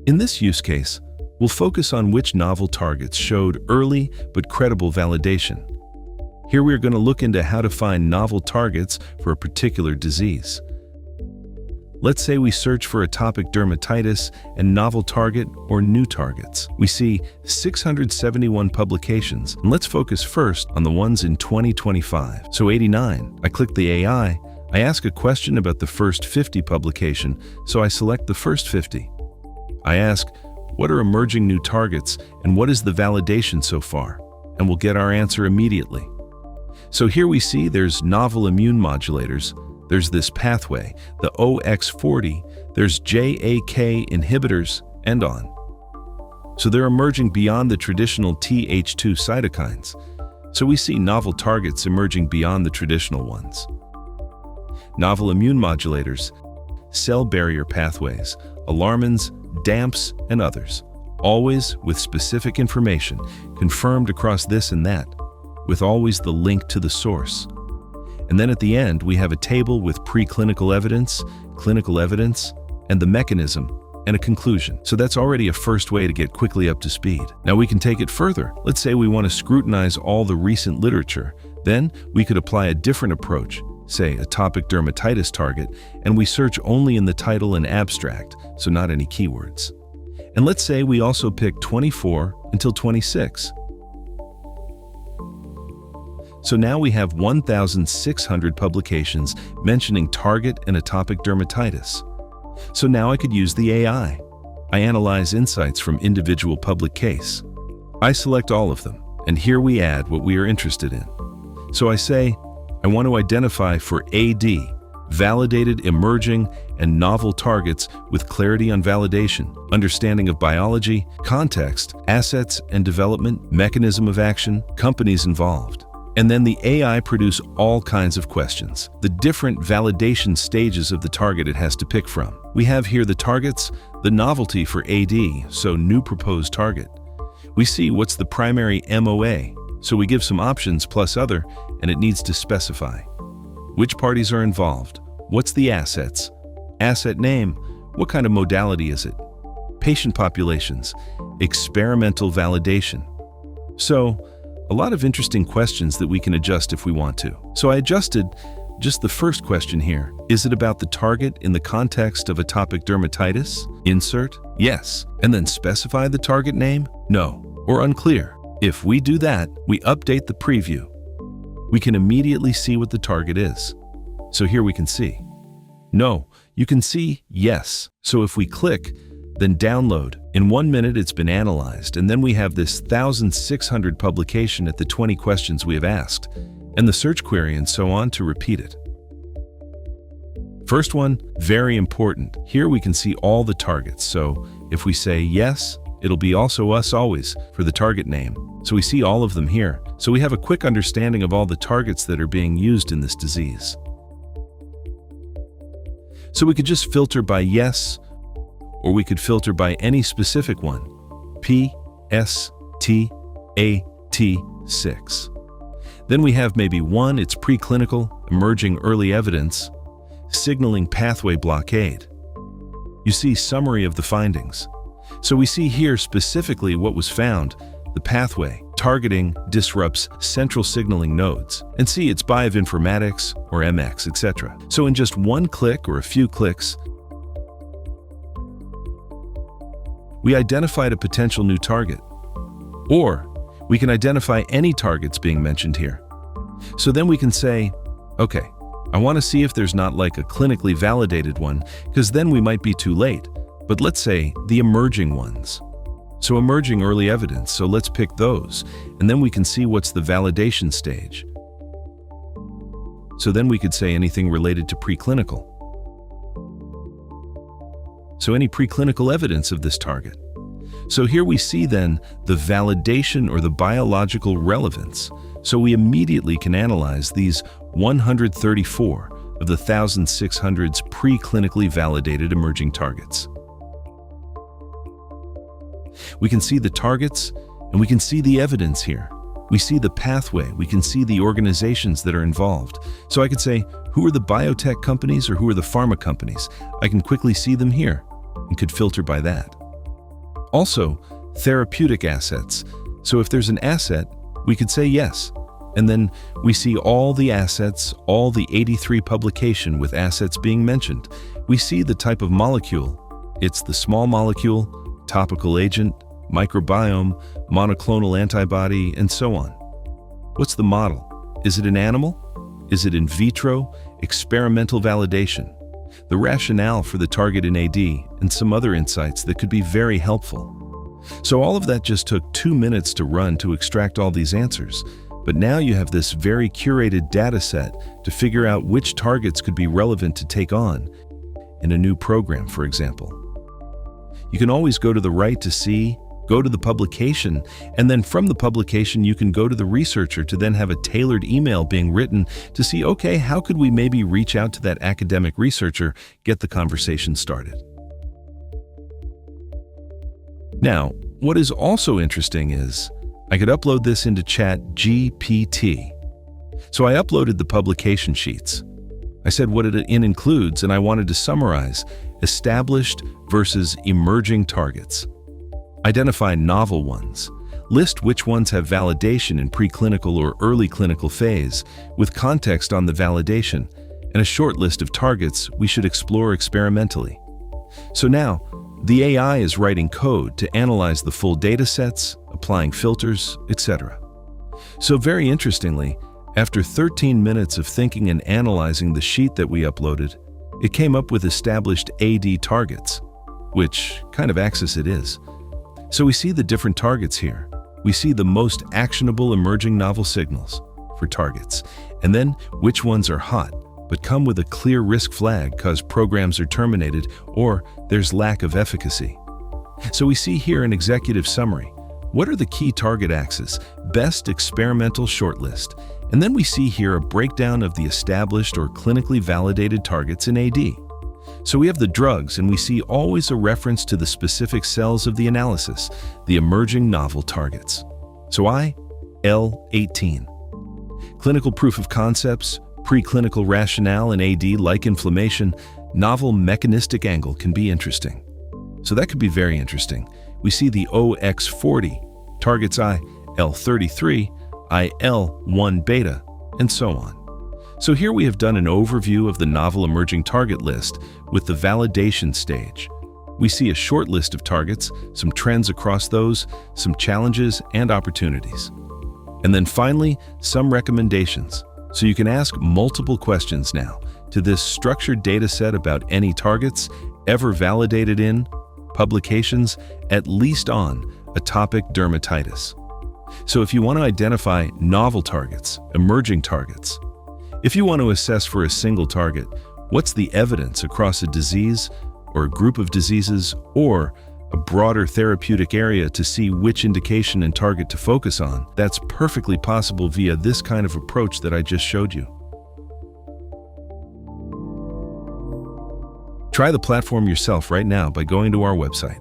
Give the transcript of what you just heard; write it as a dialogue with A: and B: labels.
A: In this use case, we'll focus on which novel targets showed early but credible validation. Here we are going to look into how to find novel targets for a particular disease. Let's say we search for atopic dermatitis and novel target or new targets. We see 671 publications, and let's focus first on the ones in 2025. So 89, I click the AI, I ask a question about the first 50 publication, so I select the first 50. I ask, what are emerging new targets and what is the validation so far? And we'll get our answer immediately. So here we see there's novel immune modulators, there's this pathway, the OX40, there's JAK inhibitors, and on. So they're emerging beyond the traditional Th2 cytokines. So we see novel targets emerging beyond the traditional ones. Novel immune modulators, cell barrier pathways, alarmins, DAMPs, and others, always with specific information, confirmed across this and that, with always the link to the source. And then at the end, we have a table with preclinical evidence, clinical evidence, and the mechanism, and a conclusion. So that's already a first way to get quickly up to speed. Now we can take it further. Let's say we want to scrutinize all the recent literature. Then we could apply a different approach, say atopic dermatitis target, and we search only in the title and abstract, so not any keywords. And let's say we also pick 24 until 26. So now we have 1,600 publications mentioning target and atopic dermatitis. So now I could use the AI. I analyze insights from individual public case. I select all of them, and here we add what we are interested in. So I say, I want to identify for AD, validated, emerging, and novel targets with clarity on validation, understanding of biology, context, assets and development, mechanism of action, companies involved. And then the AI produce all kinds of questions, the different validation stages of the target it has to pick from. We have here the targets, the novelty for AD, so new proposed target. We see what's the primary MOA, so we give some options plus other, and it needs to specify. Which parties are involved? What's the assets? Asset name? What kind of modality is it? Patient populations? Experimental validation? So, a lot of interesting questions that we can adjust if we want to. So I adjusted just the first question here. Is it about the target in the context of atopic dermatitis? Insert, yes. And then specify the target name? No, or unclear. If we do that, we update the preview. We can immediately see what the target is. So here we can see. No, you can see yes. So if we click, then download. In 1 minute, it's been analyzed, and then we have this 1,600 publication at the 20 questions we have asked, and the search query and so on to repeat it. First one, very important. Here we can see all the targets, so if we say yes, it'll be also us always for the target name. So we see all of them here, so we have a quick understanding of all the targets that are being used in this disease. So we could just filter by yes, or we could filter by any specific one, P, S, T, A, T, 6. Then we have maybe one, it's preclinical, emerging early evidence, signaling pathway blockade. You see summary of the findings. So we see here specifically what was found, the pathway, targeting disrupts central signaling nodes, and see it's bioinformatics or MX, etc. So in just one click or a few clicks, we identified a potential new target. Or we can identify any targets being mentioned here. So then we can say, okay, I want to see if there's not like a clinically validated one, because then we might be too late. But let's say the emerging ones. So emerging early evidence, so let's pick those, and then we can see what's the validation stage. So then we could say anything related to preclinical. So any preclinical evidence of this target. So here we see then the validation or the biological relevance. So we immediately can analyze these 134 of the 1,600's preclinically validated emerging targets. We can see the targets and we can see the evidence here. We see the pathway, we can see the organizations that are involved. So I could say, who are the biotech companies or who are the pharma companies? I can quickly see them here and could filter by that. Also, therapeutic assets. So if there's an asset, we could say yes. And then we see all the assets, all the 83 publication with assets being mentioned. We see the type of molecule. It's the small molecule, topical agent, microbiome, monoclonal antibody, and so on. What's the model? Is it an animal? Is it in vitro? Experimental validation? The rationale for the target in AD, and some other insights that could be very helpful. So all of that just took 2 minutes to run to extract all these answers. But now you have this very curated data set to figure out which targets could be relevant to take on in a new program, for example. You can always go to the right to see, go to the publication, and then from the publication you can go to the researcher to then have a tailored email being written to see, okay, how could we maybe reach out to that academic researcher, get the conversation started. Now, what is also interesting is I could upload this into ChatGPT. So I uploaded the publication sheets. I said what it includes, and I wanted to summarize established versus emerging targets. Identify novel ones. List which ones have validation in preclinical or early clinical phase, with context on the validation, and a short list of targets we should explore experimentally. So now, the AI is writing code to analyze the full data sets, applying filters, etc. So very interestingly, after 13 minutes of thinking and analyzing the sheet that we uploaded, it came up with established AD targets, which kind of axis it is. So we see the different targets here. We see the most actionable emerging novel signals for targets, and then which ones are hot, but come with a clear risk flag because programs are terminated or there's lack of efficacy. So we see here an executive summary. What are the key target axes? Best experimental shortlist. And then we see here a breakdown of the established or clinically validated targets in AD. So we have the drugs, and we see always a reference to the specific cells of the analysis, the emerging novel targets. So IL-18. Clinical proof of concepts, preclinical rationale in AD like inflammation, novel mechanistic angle can be interesting. So that could be very interesting. We see the OX40, targets IL-33, IL-1 beta, and so on. So here we have done an overview of the novel emerging target list with the validation stage. We see a short list of targets, some trends across those, some challenges and opportunities. And then finally, some recommendations. So you can ask multiple questions now to this structured data set about any targets ever validated in publications, at least on atopic dermatitis. So if you want to identify novel targets, emerging targets, if you want to assess for a single target, what's the evidence across a disease or a group of diseases or a broader therapeutic area to see which indication and target to focus on, that's perfectly possible via this kind of approach that I just showed you. Try the platform yourself right now by going to our website.